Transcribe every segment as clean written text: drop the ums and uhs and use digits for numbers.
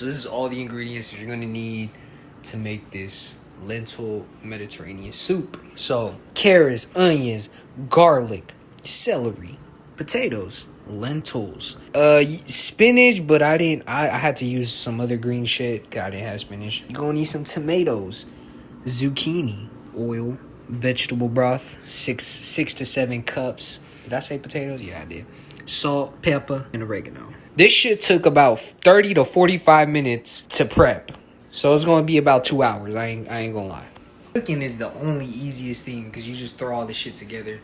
So this is all the ingredients that you're gonna need to make this lentil Mediterranean soup. So carrots, onions, garlic, celery, potatoes, lentils, spinach, but I had to use some other green shit. I didn't have spinach. You're gonna need some tomatoes, zucchini, oil, vegetable broth, six to 7 cups. Did I say potatoes? Yeah, I did. Salt, pepper, and oregano. This shit took about 30 to 45 minutes to prep. So it's gonna be about 2 hours. I ain't gonna lie. Cooking is the only easiest thing because you just throw all this shit together.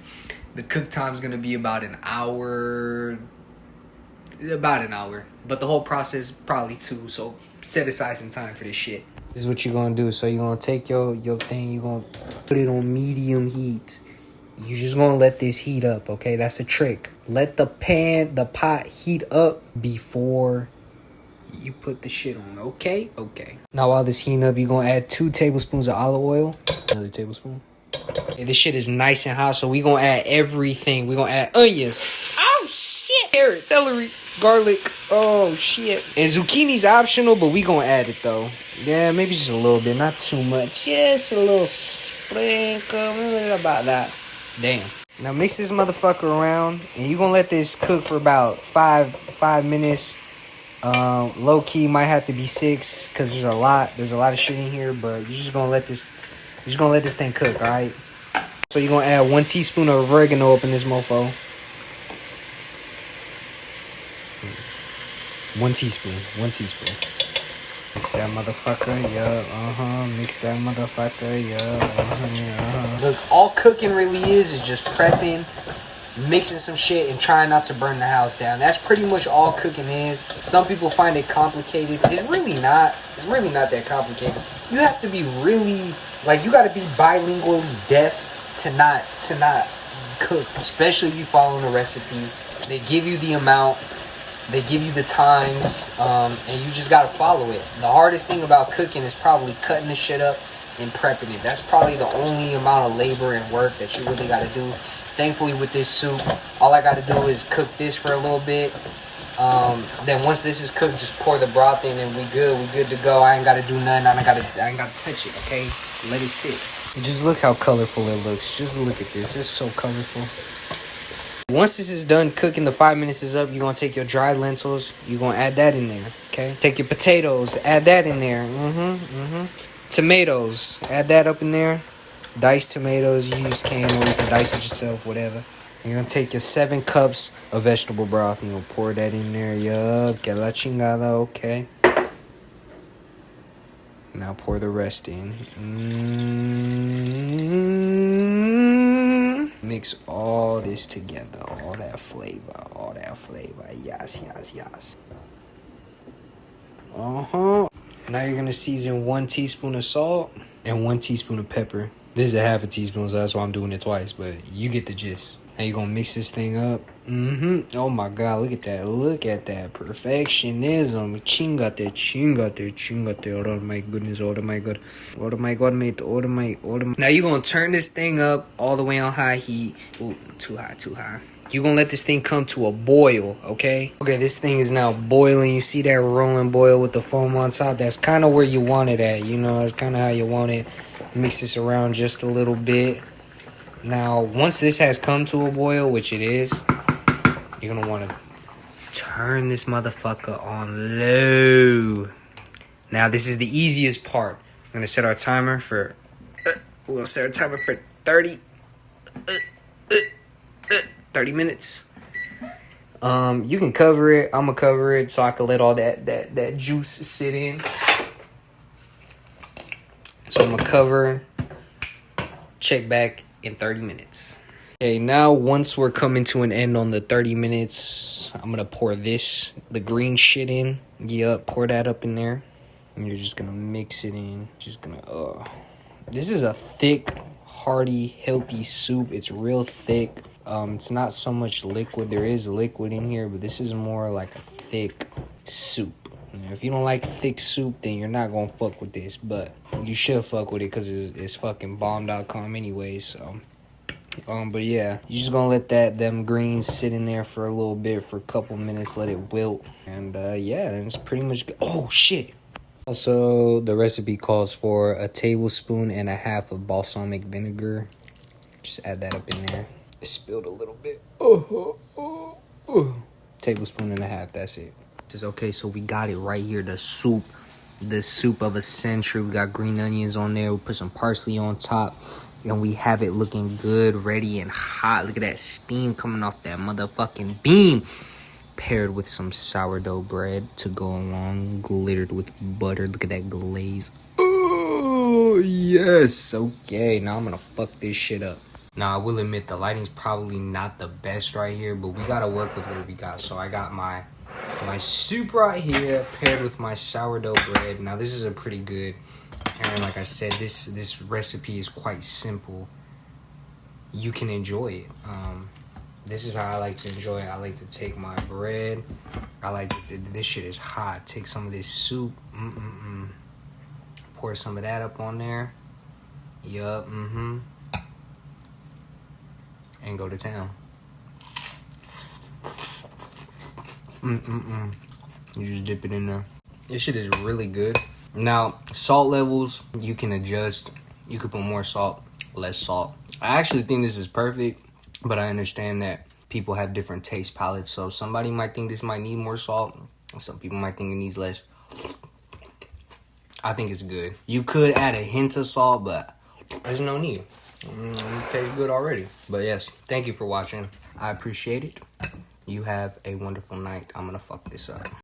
The cook time's gonna be about an hour. But the whole process probably 2. So set aside some time for this shit. This is what you're gonna do. So you're gonna take your thing, you're gonna put it on medium heat. You're just gonna let this heat up, okay? That's a trick. Let the pot heat up before you put the shit on, okay? Okay. Now while this heating up, you're gonna add 2 tablespoons of olive oil. Another tablespoon. Okay, this shit is nice and hot, so we gonna add everything. We gonna add onions. Oh shit! Carrot, celery, garlic. Oh shit! And zucchini's optional, but we gonna add it though. Yeah, maybe just a little bit, not too much. Just a little sprinkle, about that. Damn. Now mix this motherfucker around, and you gonna let this cook for about five minutes. Low key might have to be 6 because there's a lot of shit in here, but you're just gonna let this thing cook, all right? So you're gonna add 1 teaspoon of oregano up in this mofo. 1 teaspoon. Mix that motherfucker, yeah, mix that motherfucker, yeah, Look, all cooking really is just prepping, mixing some shit, and trying not to burn the house down. That's pretty much all cooking is. Some people find it complicated. It's really not that complicated. You have to be really, you gotta be bilingually deaf to not cook, especially if you follow the recipe. They give you the amount. They give you the times, and you just gotta follow it. The hardest thing about cooking is probably cutting the shit up and prepping it. That's probably the only amount of labor and work that you really gotta do. Thankfully with this soup, all I gotta do is cook this for a little bit. Then once this is cooked, just pour the broth in and we good to go. I ain't gotta do nothing. I ain't gotta touch it, okay? Let it sit. And just look how colorful it looks. Just look at this. It's so colorful. Once this is done cooking, the 5 minutes is up, you're going to take your dried lentils. You're going to add that in there, okay? Take your potatoes, add that in there. Tomatoes, add that up in there. Diced tomatoes, you use canned or you can dice it yourself, whatever. You're going to take your 7 cups of vegetable broth and you're going to pour that in there. Yup, que la chingada, okay? Now pour the rest in. Mix all this together, all that flavor. Yes. Now you're gonna season 1 teaspoon of salt and 1 teaspoon of pepper. This is a half a teaspoon, so that's why I'm doing it twice, but you get the gist. Now you're gonna mix this thing up. Oh my god, look at that. Perfectionism. Chingate. Oh my goodness, oh my god, mate. Now you're gonna turn this thing up all the way on high heat. Ooh, too high. You're gonna let this thing come to a boil, okay? Okay, this thing is now boiling. You see that rolling boil with the foam on top? That's kind of where you want it at, that's kind of how you want it. Mix this around just a little bit. Now, once this has come to a boil, which it is, you're going to want to turn this motherfucker on low. Now, this is the easiest part. I'm going to set our timer for... we'll set our timer for 30 minutes. You can cover it. I'm going to cover it so I can let all that juice sit in. So I'm going to cover, check back in 30 minutes. Okay, now once we're coming to an end on the 30 minutes, I'm going to pour the green shit in. Yup, pour that up in there. And you're just going to mix it in. This is a thick, hearty, healthy soup. It's real thick. It's not so much liquid. There is liquid in here, but this is more like a thick soup. If you don't like thick soup, then you're not gonna fuck with this, but you should fuck with it because it's fucking bomb.com anyway. So But yeah, you're just gonna let them greens sit in there for a little bit, for a couple minutes, let it wilt, and yeah, and it's pretty much good. Oh shit! Also, the recipe calls for a tablespoon and a half of balsamic vinegar. Just add that up in there. It spilled a little bit. Tablespoon and a half. That's it. This is okay. So we got it right here. The soup of a century. We got green onions on there. We put some parsley on top. And we have it looking good, ready, and hot. Look at that steam coming off that motherfucking beam. Paired with some sourdough bread to go along. Glittered with butter. Look at that glaze. Oh, yes. Okay, now I'm gonna fuck this shit up. Now, I will admit the lighting's probably not the best right here, but we gotta work with what we got. So I got my soup right here paired with my sourdough bread. Now, this is a pretty good... And like I said, this recipe is quite simple. You can enjoy it. This is how I like to enjoy it. I like to take my bread. This shit is hot. Take some of this soup. Pour some of that up on there. Yup. And go to town. You just dip it in there. This shit is really good. Now, salt levels, you can adjust. You could put more salt, less salt. I actually think this is perfect, but I understand that people have different taste palettes. So somebody might think this might need more salt. Some people might think it needs less. I think it's good. You could add a hint of salt, but there's no need. It tastes good already. But yes, thank you for watching. I appreciate it. You have a wonderful night. I'm gonna fuck this up.